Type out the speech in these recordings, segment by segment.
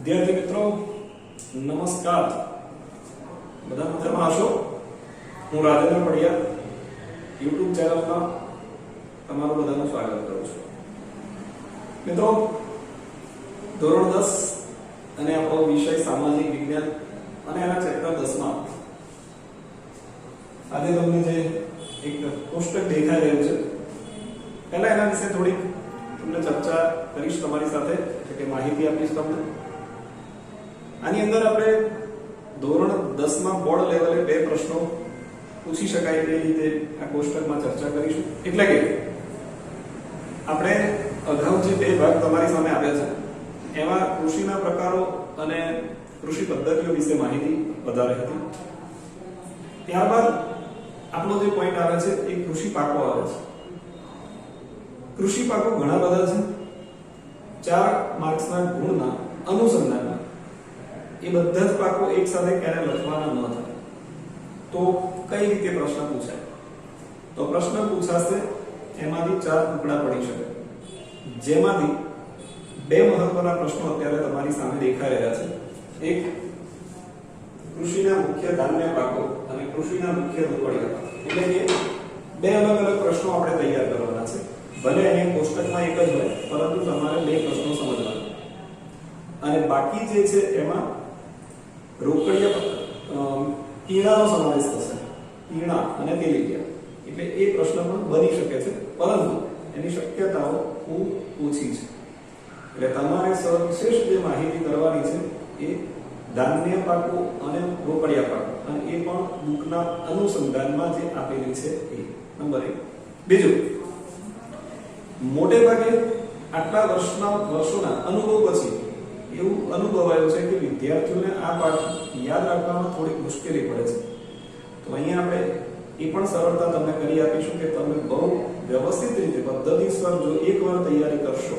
વિદ્યાર્થી મિત્રો નમસ્કાર, બધા મજામાં હશો? હું રાજેન્દ્ર પડિયા YouTube ચેનલમાં તમારું બધાનું સ્વાગત કરું છું. મિત્રો, ધોરણ 10 અને આપણો વિષય સામાજિક વિજ્ઞાન અને એના ચેપ્ટર 10 માં આજે તમને જે એક કોષ્ટક દેખાઈ રહ્યું છે, પહેલા એના વિશે થોડીક તમને ચર્ચા કરીશ તમારી સાથે, કે માહિતી આપીશ તમને. આની અંદર આપણે ધોરણ 10 માં બોર્ડ લેવલે બે પ્રશ્નો પૂછી શકાય તે રીતે આ કોષ્ટકમાં ચર્ચા કરીશું. એટલે કે આપણે અગાઉ જે બે ભાગ તમારી સામે આવ્યા છે એમાં કૃષિના પ્રકારો અને કૃષિ પદ્ધતિઓ વિશે માહિતી વધારે હતી. ત્યારબાદ આપણો જે પોઈન્ટ આવે છે એ કૃષિ પાકો આવે છે. કૃષિ પાકો ઘણા બધા છે. 4 માર્ક્સના ગુણના અનુસંધાનમાં એ બધા જ પાકો એક સાથે ક્યારે લખવાના ન થાય તો કઈ રીતે પ્રશ્ન પૂછાય? તો પ્રશ્ન પૂછાશે એમાંથી 4 ટુકડા પડી શકે, જેમાંથી બે મહત્વના પ્રશ્નો અત્યારે તમારી સામે દેખાઈ રહ્યા છે. એક કૃષિના મુખ્ય ધાન્ય પાકો અને કૃષિના મુખ્ય રોકડિયા પાકો. એટલે કે બે અલગ અલગ પ્રશ્નો આપણે તૈયાર કરવાના છે. ભલે અહીંયા કોષ્ટકમાં એક જ હોય, પરંતુ તમારે બે પ્રશ્નો સમજવાના. અને બાકી જે છે એમાં રોકડિયા પીણાનો સમાવેશ થશે. પીણા અને તેલીબિયા. એટલે એ પ્રશ્ન પણ બની શકે છે, પરંતુ એની શક્યતાઓ ખૂબ ઓછી છે. એટલે તમારે સવિશેષ જે માહિતી કરવાની છે એ ધાન્ય પાકો અને રોકડિયા પાકો, અને એ પણ બુકના અનુસંધાનમાં જે આપેલી છે એ. નંબર 1. બીજું, મોટે ભાગે આટલા વર્ષોના અનુભવ પછી એવું અનુભવાયું છે કે વિદ્યાર્થીઓને આ પાઠ યાદ રાખવામાં થોડીક મુશ્કેલી પડે છે. તો અહીંયા આપણે એ પણ સરળતા તમને કરી આપીશું કે તમે બહુ વ્યવસ્થિત રીતે પદ્ધતિસર જો એકવાર તૈયારી કરશો,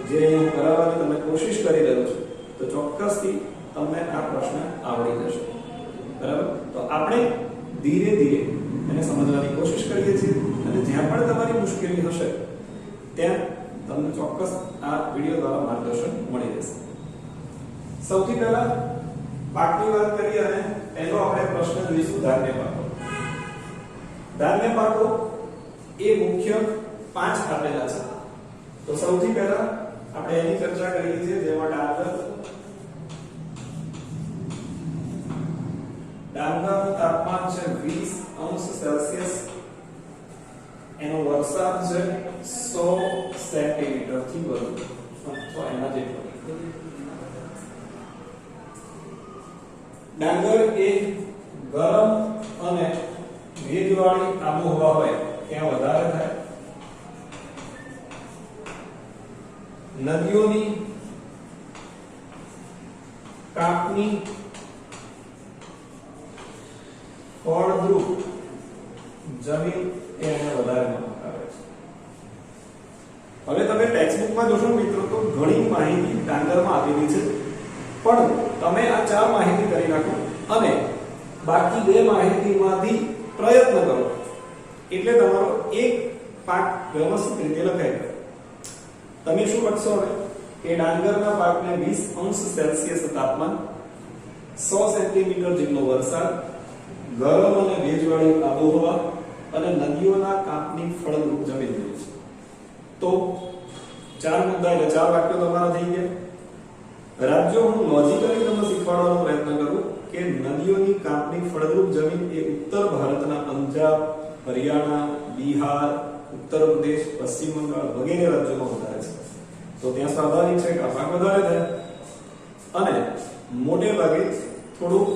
જે હું કરાવવાની તમે કોશિશ કરી રહ્યો છું, તો ચોક્કસથી તમને આ પ્રશ્ન આવડી જશે. બરાબર? તો આપણે ધીરે ધીરે એને સમજવાની કોશિશ કરીએ છીએ, અને જ્યાં પણ તમારી મુશ્કેલી હશે ત્યાં તમને ચોક્કસ આ વિડિયો દ્વારા માર્ગદર્શન મળી રહેશે. સૌથી પહેલા પાકની વાત કરીએ અને પહેલો આપણે પ્રશ્ન જોઈશું ધાન્ય પાકો. ધાન્ય પાકો એ મુખ્ય 5 આપેલા છે. તો સૌથી પહેલા આપણે એની ચર્ચા કરીએ છીએ, જેમાં ડાંગરનું તાપમાન છે 20°C, એનો વરસાદ છે 100 સેન્ટીમીટર થી વધુ અથવા એના જેટલો. ડાંગર એ ગરમ અને ભેજવાળી આબોહવા હોય ત્યાં વધારે થાય. નદીઓની કાપની ફળદ્રુપ જમીન એને વધારે માનવામાં આવે છે. હવે તમે ટેક્સ્ટબુકમાં જોશો મિત્રો, તો ઘણી માહિતી ડાંગરમાં આપેલી છે, પણ તમે આ 4 માહિતી કરી નાખો અને બાકી 2 માહિતીમાંથી પ્રયત્ન કરો, એટલે તમારો એક પાક વ્યવસ્થિત રીતે લખાઈ જાય. તમે શું લખશો હવે કે ડાંગરના પાકને 20°C તાપમાન, 100 સેન્ટીમીટર જેટલો વરસાદ, ગરમ અને ભેજવાળી આબોહવા અને નદીઓના કાંપની ફળદ્રુપ જમીન જોઈએ છે. તો 4 મુદ્દા એટલે 4 વાક્યો તમારા થઈ ગયા. રાજ્યો હું લોજિકલી તમને શીખવાડવાનો પ્રયત્ન કરું કે નદીઓની કાંપની ફળદ્રુપ જમીન એ ઉત્તર ભારતના પંજાબ, હરિયાણા, બિહાર, ઉત્તર પ્રદેશ, પશ્ચિમ બંગાળ વગેરે રાજ્યોમાં વધારે છે. તો ત્યાં સ્વાભાવિક છે કે આ પાક વધારે થાય, અને મોટે ભાગે થોડું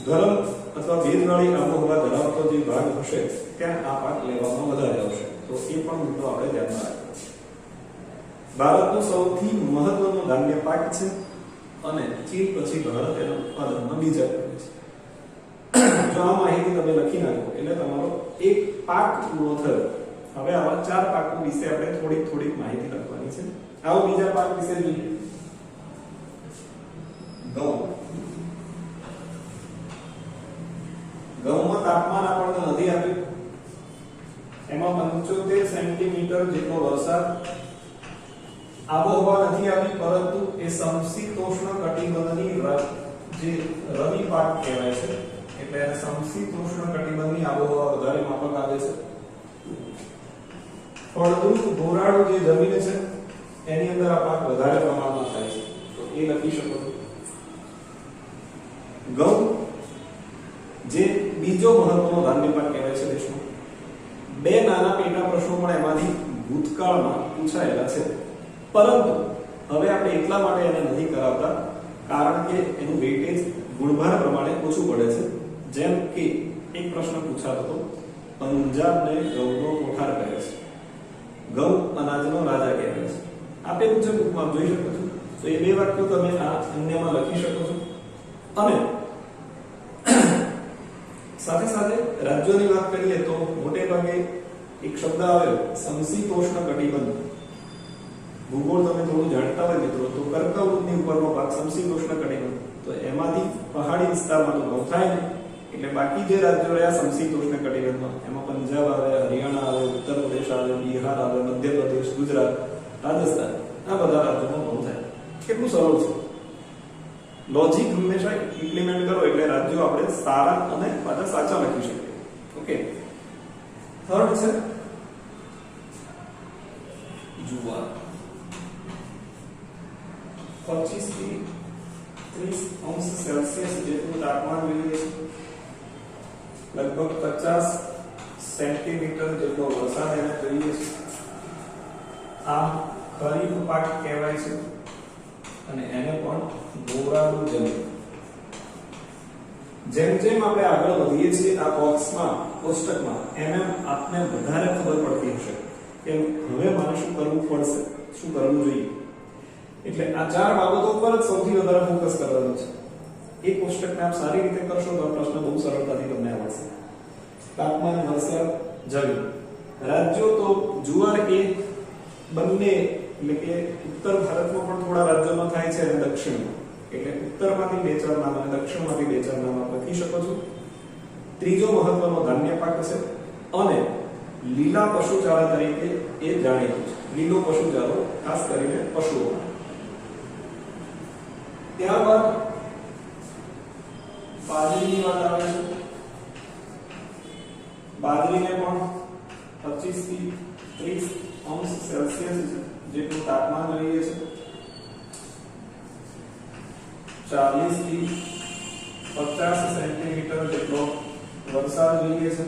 ગરમ અથવા ભેજવાળી આબોહવા ધરાવતો જે ભાગ હશે ત્યાં આ પાક લેવામાં વધારે આવશે. તો એ પણ મુદ્દો આપણે ધ્યાનમાં રાખવો. ભારતનો સૌથી મહત્વનો ધાન્ય પાક છે, અને ચીન પછી ભારત એના ઉત્પાદનમાં બીજા ક્રમે છે. જો આ માહિતી તમે લખી નાખો એટલે તમારો એક પાક પૂરો થયો. હવે આવા 4 પાકો વિશે આપણે થોડીક માહિતી લખવાની છે. આવો બીજા પાક વિશે જોઈએ. ઘઉં. ઘઉંમાં તાપમાન આપણને નથી આપ્યું, એમાં 75 સેન્ટીમીટર જેટલો વરસાદ, આબોહવા નથી આવી, પરંતુ એ સમશીતોષ્ણ કટિબંધની જે રવિ પાક કહેવાય છે, એટલે એને સમશીતોષ્ણ કટિબંધની આબોહવા વધારે માફક આવે છે. ફળદ્રુપ ગોરાળુ જે જમીન છે એની અંદર આ પાક વધારે પ્રમાણમાં થાય છે, તો એ લખી શકો છો. ઘઉં જે બીજો મહત્વનો ધાન્ય પાક કહેવાય છે દેશમાં. બે નાના પેટા પ્રશ્નો પણ એમાંથી ભૂતકાળમાં પૂછાયેલા છે, પરંતુ હવે આપણે એટલા માટે એને નથી કરાવતા કારણ કે એનું વેઇટેજ ગુણભાર પ્રમાણે ઓછું પડે છે. જેમ કે એક પ્રશ્ન પૂછાતો હતો, પંજાબને ઘઉંનો કોઠાર કહે છે, ઘઉં અનાજનો રાજા કહેવાય છે. આપેલું છે બુકમાં, જોઈ શકો છો. તો એ બે વાક્યો તમે આ અન્યમાં લખી શકો છો. અને સાથે સાથે રાજ્યોની વાત કરીએ તો મોટે ભાગે એક શબ્દ આવે સમશીતોષ્ણ કટિબંધ. ભૂગોળ તમે થોડું જાણતા હોય મિત્રો તો કર્કવૃતની ઉપરનો ભાગ સમશીતોષ્ણ કટિબંધ, તો એમાંથી પહાડી વિસ્તારમાં તો ઘઉં થાય ને, એટલે બાકી જે રાજ્યો રહ્યા સમશીતોષ્ણ કટિબંધમાં, એમાં પંજાબ આવે, હરિયાણા આવે, ઉત્તર પ્રદેશ આવે, બિહાર આવે, મધ્યપ્રદેશ, ગુજરાત, રાજસ્થાન, આ બધા રાજ્યોમાં ઘઉં થાય. કેટલું સરળ છે. લોજિક હંમેશા ઇમ્પ્લિમેન્ટ કરો એટલે રાજ્યો આપણે સારા અને પાછા સાચા લખી શકીએ. ઓકે, થર્ડ છે જુવાર. 25 થી 30 અંશ સેલ્સિયસ જેટલું તાપમાન જોઈએ છે, લગભગ 50 સેન્ટીમીટર જેટલો વરસાદ એને જોઈએ છે. આ ખરીફ પાક કહેવાય છે અને એને પણ ગોરાળુ જમીન. જેમ જેમ આપણે આગળ વધીએ છીએ આ બોક્સમાં, કોષ્ટકમાં, એમ આપને વધારે ખબર પડતી હશે કે હવે મારે શું કરવું પડશે, શું કરવું જોઈએ. એટલે આ ચાર બાબતો પર જ સૌથી વધારે ફોકસ કરવાનું છે. એ કોષ્ટકને આપ સારી રીતે કરશો તો આ પ્રશ્ન બહુ સરળતાથી તમને આવડશે. તાપમાન, વરસાદ, જમીન. રાજ્યો તો જુવાર એ બંને, એટલે કે ઉત્તર ભારતમાં પણ થોડા રાજ્યોમાં થાય છે અને દક્ષિણમાં, એટલે ઉત્તરમાંથી બે ચાર નામ અને દક્ષિણમાંથી બે ચાર નામ આપ લખી શકો છો. ત્રીજો મહત્વનો ધાન્ય પાક છે અને લીલા પશુચારા તરીકે એ જાણીતું છે. લીલો પશુચારો ખાસ કરીને પશુઓ. ત્યારબાદ બાજરીની વાત આવે છે. બાજરીને પણ 25 થી 30 અંશ સેલ્સિયસ જેટલું તાપમાન જોઈએ છે, 40 થી 50 સેન્ટીમીટર જેટલો વરસાદ જોઈએ છે.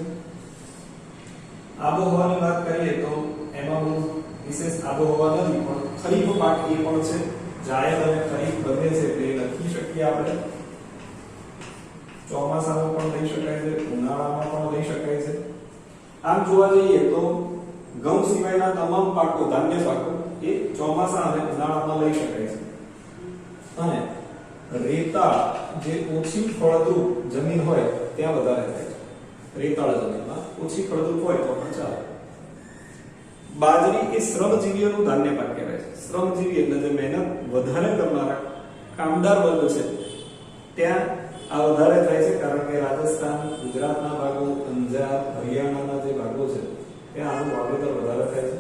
આબોહવાની વાત કરીએ તો એમાં બહુ વિશેષ આબોહવા નથી, પણ ખરીફ પાક એ પણ છે. જાયદ અને ખરીફ બંને છે તે લખી શકીએ આપણે. ચોમાસામાં પણ લઈ શકાય છે, ઉનાળામાં પણ લઈ શકાય છે. આમ જોવા જઈએ તો ઘઉં સિવાયના તમામ પાકો, ધાન્ય પાકો એ ચોમાસા અને ઉનાળામાં લઈ શકાય છે. અને રેતાળ જે ઓછી ફળદ્રુપ જમીન હોય ત્યાં વધારે થાય છે. રેતાળ જમીનમાં ઓછી ફળદ્રુપ હોય તો પણ ચાલે. બાજરી એ શ્રમજીવીઓનું ધાન્ય પાક કહેવાય છે. શ્રમજીવી એટલે જે મહેનત વધારે કરનારા કામદાર વર્ગ છે ત્યાં આ વધારે થાય છે, કારણ કે રાજસ્થાન, ગુજરાતના ભાગો, પંજાબ, હરિયાણાના જે ભાગો છે ત્યાં આનું વાવેતર વધારે થાય છે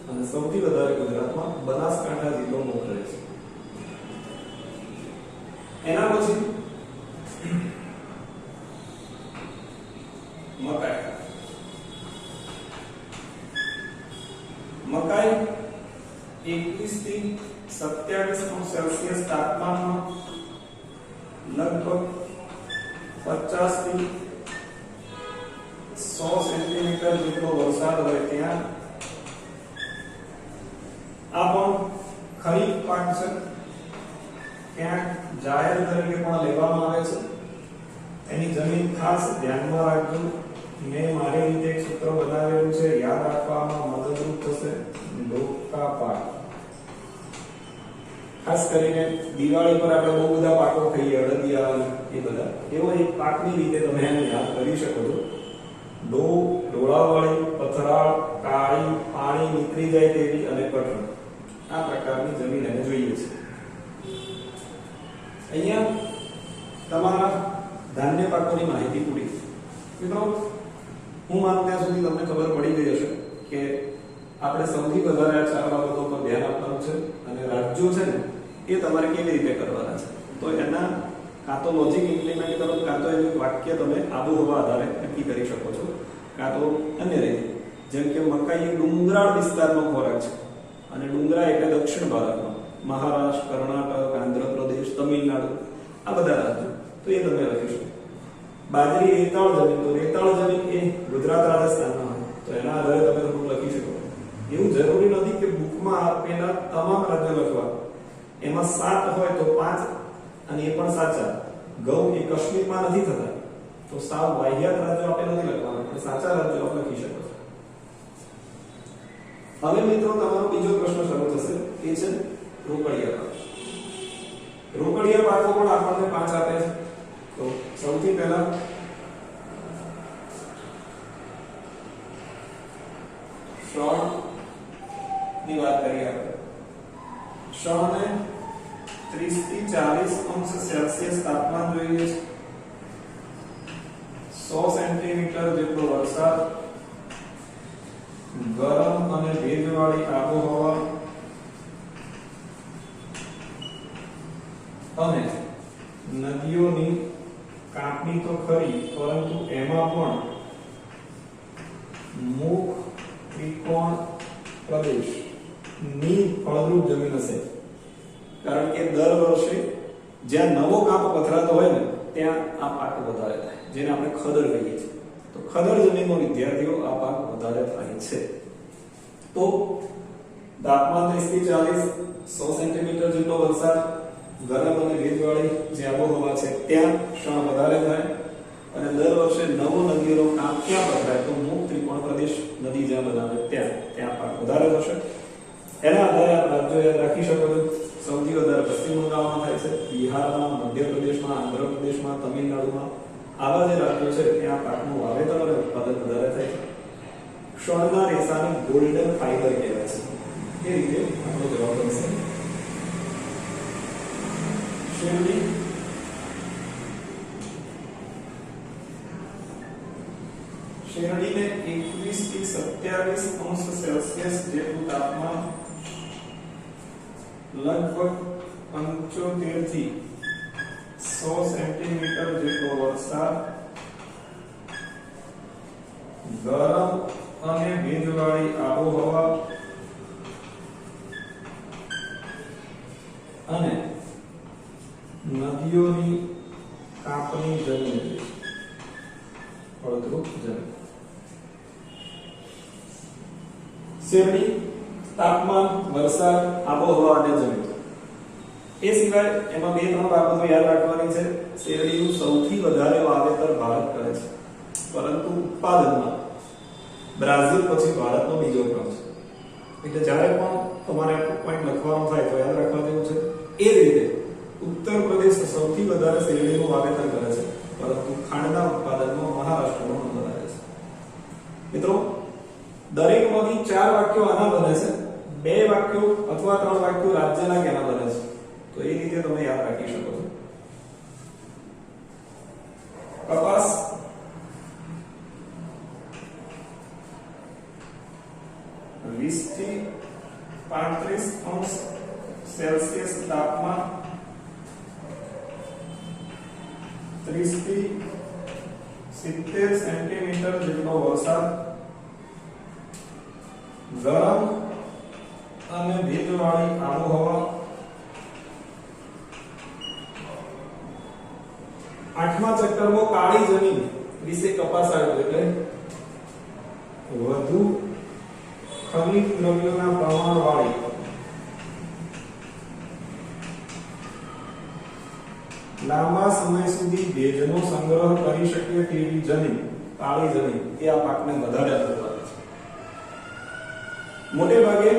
અને સૌથી વધારે ગુજરાતમાં બનાસકાંઠા જિલ્લો મોખરે છે. એના પછી મકાઈ. મકાઈ 21 થી 27 અંશ સેલ્સિયસ તાપમાનમાં લગભગ 50 થી 100 સેન્ટીમીટર જેટલો વરસાદ હોય ત્યાં આ પણ ખરીફ પાક છે. ત્યાં જાયદ તરીકે પણ લેવામાં આવે છે. એની જમીન ખાસ ધ્યાનમાં રાખજો. મેં મારી રીતે એક સૂત્ર બનાવેલું છે, યાદ રાખવામાં મદદરૂપ થશે. ડોકા પાક. ખાસ કરીને દિવાળી પર આપણે બહુ બધા પાકો ખાઈએ, અડદિયા એ બધા, એવો એક પાકની રીતે તમે એને યાદ કરી શકો છો. ઢોળાવાળી, પથરાળ, કાળી, પાણી નીકળી જાય તેવી અને કઠણ, આ પ્રકારની જમીન એને જોઈએ છે. અહીંયા તમારા ધાન્ય પાકોની માહિતી પૂરી. મિત્રો, હું માનું ત્યાં સુધી તમને ખબર પડી ગઈ હશે કે આપણે સૌથી વધારે આ ચાર બાબતો પર ધ્યાન આપવાનું છે અને રાજ્યો છે ને એ તમારે કેવી રીતે કરવાના છે તો એના કાં તો લોજિક ઇમ્પ્લિમેન્ટ કરો કાં તો એનું વાક્ય તમે આબોહવા આધારે નક્કી કરી શકો છો કાં તો અન્ય રીતે જેમ કે મકાઈ એક ડુંગરાળ વિસ્તારનો ખોરાક છે અને ડુંગરા એટલે દક્ષિણ ભારતમાં મહારાષ્ટ્ર કર્ણાટક આંધ્રપ્રદેશ તમિલનાડુ આ બધા રાજ્યો તો એ તમે લખી શકો બાજરી રેતાળ જમીન તો રેતાળ જમીન એ ગુજરાત રાજસ્થાનમાં હોય તો એના આધારે તમે થોડું લખી શકો એવું જરૂરી નથી કે બુકમાં આપેલા તમામ રાજ્યો લખવા એમાં 7 હોય તો 5 અને એ પણ સાચા ઘઉં એ કાશ્મીરમાં નથી થતા તો સાવ વાહિયાત રાજ્યો આપણે નથી લખવાના પણ સાચા રાજ્યો આપણે લખી શકો છો હવે મિત્રો તમારો બીજો પ્રશ્ન શરૂ થશે એ છે રોકડિયા પાક રોકડિયા પાકો પણ આપણને 5 આપે છે તો સૌથી પહેલા શણ ની વાત કરીએ આપણે શણને 30 થી 40 અંશ સેલ્સિયસ તાપમાન જોઈએ છે 100 સેન્ટીમીટર જેટલો વરસાદ ગરમ અને ભેજવાળી આબોહવા અને નદીઓની કાપણી તો ખરી પરંતુ એમાં પણ મુખ ત્રિકોણ પ્રદેશ ની ફળદ્રુપ જમીન હશે કારણ કે દર વર્ષે જ્યાં નવો કાપ પથરાતો હોય ને ત્યાં આ પાક વધારે થાય જેને આપણે ખદર કહીએ છીએ તો ખદર જમીનના વિદ્યાર્થીઓ આ પાક વધારે થાય છે તો તાપમાન 30 થી 40 100 સેન્ટીમીટર જેટલો વરસાદ ગરમ અને ભેજવાળી જે આબોહવા છે ત્યાં ક્ષણ વધારે થાય અને દર વર્ષે નવો નદીઓનો કાપ ક્યાં પથરાય તો મુખ ત્રિકોણ પ્રદેશ નદી જ્યાં બનાવે ત્યાં પાક વધારે થશે એના આધારે આપ રાજ્યો યાદ રાખી શકો છો સૌથી વધારે પશ્ચિમ બંગાળમાં થાય છે બિહારમાં મધ્યપ્રદેશમાં આંધ્રપ્રદેશમાં તમિલનાડુમાં આવા જે રાજ્યો છે ત્યાં પાકનું વાવેતર અને ઉત્પાદન વધારે થાય છે ક્ષણના રેસાને ગોલ્ડન ફાઈબર કહેવાય છે એ રીતે આપણો જવાબ બનશે શેરડી શેરડીને 21 થી 27 અંશ સેલ્સિયસ જેટલું તાપમાન લગભગ 75 થી 100 સેન્ટીમીટર જેટલો વરસાદ ગરમ અને ભેજવાળી આબોહવા અને નદીઓની કાપણી જમીન ફળદ્રુપ જમીન શેરડી તાપમાન વરસાદ આબોહવા અને જમીન એ સિવાય એમાં 2-3 બાબતો યાદ રાખવાની છે શેરડીનું સૌથી વધારે વાવેતર ભારત કરે છે પરંતુ ઉત્પાદનમાં બ્રાઝિલ પછી ભારતનો બીજો ક્રમ છે એટલે જ્યારે પણ તમારે પોઈન્ટ લખવાનો થાય તો યાદ રાખવા જેવું છે એ જ રીતે ઉત્તર પ્રદેશ સૌથી વધારે શેરડીનું વાવેતર કરે છે પરંતુ ખાંડના ઉત્પાદનમાં મહારાષ્ટ્રનો નંબર આવે છે મિત્રો દરેકમાંથી 4 વાક્યો આના બને છે 2 વાક્યો અથવા 3 વાક્યો રાજ્યના કેના બને છે તો એ રીતે તમે યાદ રાખી શકો છો કપાસ 20 થી 35 અંશ સેલ્સિયસ તાપમાન 30 થી 70 સેન્ટીમીટર જેટલો વરસાદ ગરમ અને ભેજવાળી આબોહવા 8મા ચેપ્ટરમાં કાળી જમીન વિશે કપાસ આવ્યો એટલે વધુ ખનિજ દ્રવ્યોના પ્રમાણ વાળી લાંબા સમય સુધી ભેજનો સંગ્રહ કરી શકે તેવી જમીન કાળી જમીન એ આ પાકને વધારે અસર કરે છે મોટે ભાગે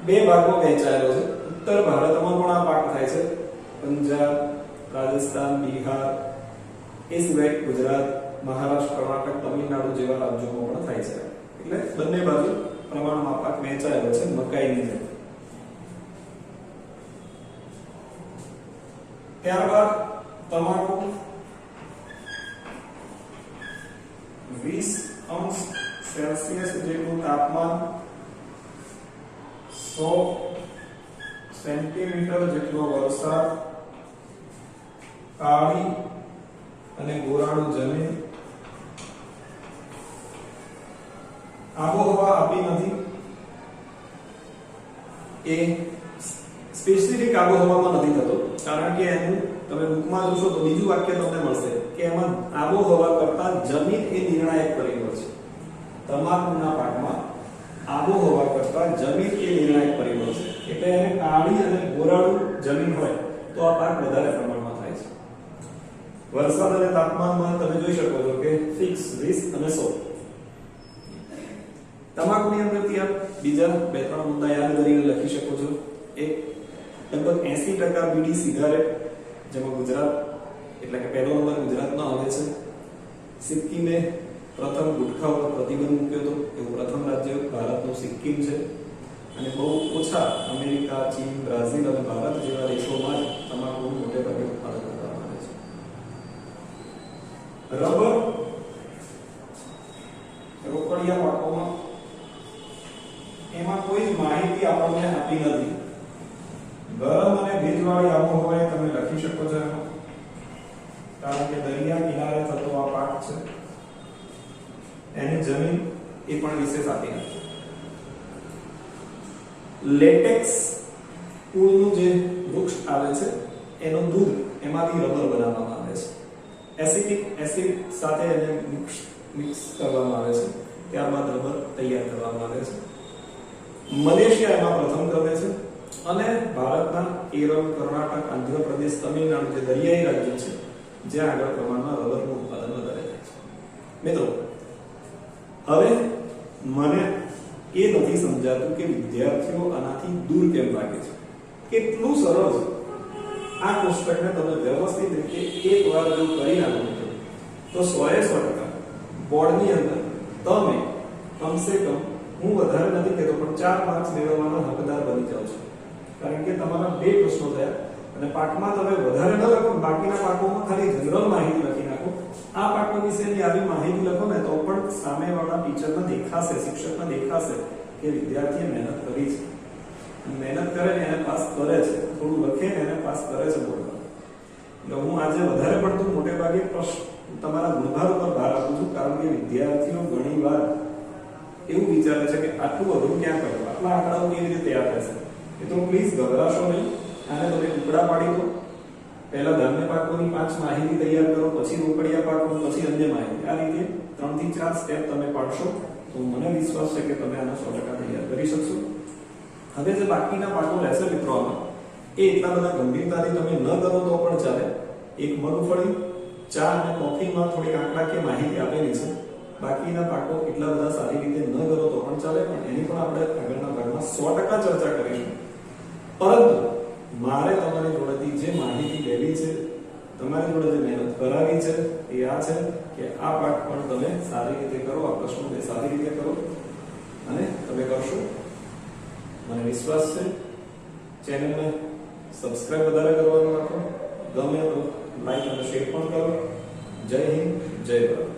2 ભાગમાં વહેંચાયેલો છે ઉત્તર ભારતમાં પણ આ પાક થાય છે પંજાબ રાજસ્થાન બિહાર એ સિવાય ગુજરાત મહારાષ્ટ્ર કર્ણાટક તમિલનાડુ જેવા રાજ્યોમાં પણ થાય છે એટલે બંને બાજુ પ્રમાણમાં પાક વહેંચાયેલો છે મકાઈની જેમ ત્યારબાદ તમાકુ 20 અંશ સેલ્સિયસ જેટલું તાપમાન 100 સેન્ટીમીટર જેટલો વરસાદ કાળી અને ગોરાળુ જમીન આબોહવા આપી નથી એ સ્પેસિફિક આબોહવામાં નથી થતો, કારણ કે એનું તમે બુકમાં જોશો તો બીજું વાક્ય તમને મળશે કે એમાં આબોહવા કરતા જમીન એ નિર્ણાયક પરિબળ છે. તમાકુના પાકમાં આબોહવા કરતા જમીન એ નિર્ણાયક પરિબળ છે, એટલે એને કાળી અને ગોરાળુ જમીન હોય તો આ પાક વધારે પ્રમાણમાં થાય છે. વરસાદ અને તાપમાનમાં તમે જોઈ શકો છો કે ફિક્સ 20 અને 100. તમાકુની અંદરથી આપ બીજા બે ત્રણ મુદ્દા યાદ કરીને લખી શકો છો. એક, લગભગ 80% બીડી સિગારેટ, જેમાં ગુજરાત એટલે કે પહેલો નંબર ગુજરાતનો આવે છે. સિક્કિમે પ્રથમ ગુટખા ઉપર પ્રતિબંધ મૂક્યો હતો, એવું પ્રથમ રાજ્ય ભારતનું સિક્કિમ છે. અને બહુ ઓછા અમેરિકા, ચીન, બ્રાઝિલ અને ભારત જેવા દેશોમાં તમાકુનું મોટે ભાગે ઉત્પાદન કરવામાં આવે છે. રબર રોકડિયા પાકોમાં એમાં કોઈ માહિતી આપણને આપી નથી. ગરમ અને ભેજવાળી આબોહવા તમે લખી શકો છો એમાં, કારણ કે દરિયા કિનારે થતો આ પાક છે. એની જમીન એ પણ વિશેષ આપી નથી. લેટેક્સ કુળનું જે વૃક્ષ આવે છે એનું દૂધ એમાંથી રબર બનાવવામાં આવે છે. એસિટિક એસિડ સાથે એને મિક્સ કરવામાં આવે છે, ત્યારબાદ રબર તૈયાર કરવામાં આવે છે. મલેશિયા એમાં પ્રથમ ક્રમે છે અને ભારતના કેરળ, કર્ણાટક, આંધ્રપ્રદેશ, તમિલનાડુ જે દરિયાઈ રાજ્યો છે જ્યાં આગળ પ્રમાણમાં રબરનું ઉત્પાદન વધારે થાય છે. મિત્રો, હવે મને એ નથી સમજાતું કે વિદ્યાર્થીઓ આનાથી દૂર કેમ ભાગે છે. કેટલું સરળ છે. આ કોષ્ટકને તમે વ્યવસ્થિત રીતે એકવાર જો કરી નાખો તો 100% બોર્ડની અંદર તમે કમસે કમ, હું વધારે નથી કહેતો પણ 4 માર્ક્સ મેળવવાનો હકદાર બની જાવ છો. કારણ કે તમારા 2 પ્રશ્નો થયા અને પાઠમાં તમે વધારે ન લખો, બાકીના પાકોમાં ખાલી જનરલ માહિતી લખી નાખો. આ પાકો વિશેની આવી માહિતી લખો ને તો પણ સામેવાળા ટીચરને દેખાશે, શિક્ષકને દેખાશે કે વિદ્યાર્થીએ મહેનત કરી છે. મહેનત કરે ને એને પાસ કરે છે, થોડું લખે ને એને પાસ કરે છે બોર્ડમાં. એટલે હું આજે વધારે પડતું મોટે ભાગે તમારા ગુણભાર ઉપર ભાર આપું છું, કારણ કે વિદ્યાર્થીઓ ઘણીવાર એવું વિચારે છે કે આટલું અઘરું ક્યાં કરવું, આટલા આંકડાઓ કેવી રીતે યાદ રહેશે. એ તો પ્લીઝ ગભરાશો નહીં. આને તમે ટુકડા પાડી દો. પહેલા ધાન્ય પાકોની 5 માહિતી તૈયાર કરો, પછી રોકડિયા પાકો, પછી અન્ય માહિતી. આ રીતે 3 થી 4 સ્ટેપ તમે પાડશો તો મને વિશ્વાસ છે કે તમે આને 100% તૈયાર કરી શકશો. હવે જે બાકીના પાકો રહેશે મિત્રો, આમાં એ એટલા બધા ગંભીરતાથી તમે ન કરો તો પણ ચાલે. એક મગફળી, ચા અને કોફીમાં થોડી આંકડાકીય માહિતી આપેલી છે. બાકીના પાકો એટલા બધા સારી રીતે ન કરો તો પણ ચાલે, પણ એની પણ આપણે આગળના ભાગમાં 100% ચર્ચા કરીશું. પરંતુ મારે તમારી જોડેથી જે માહિતી લેવી છે, તમારી જોડે જે મહેનત કરાવી છે એ આ છે કે આ પાઠ પણ તમે સારી રીતે કરો, આ પ્રશ્નોને સારી રીતે કરો અને તમે કરશો. મને વિશ્વાસ છે. ચેનલને સબસ્ક્રાઇબ વધારે કરવાનું રાખો. ગમે તો લાઈક અને શેર પણ કરો. જય હિન્દ, જય ભારત.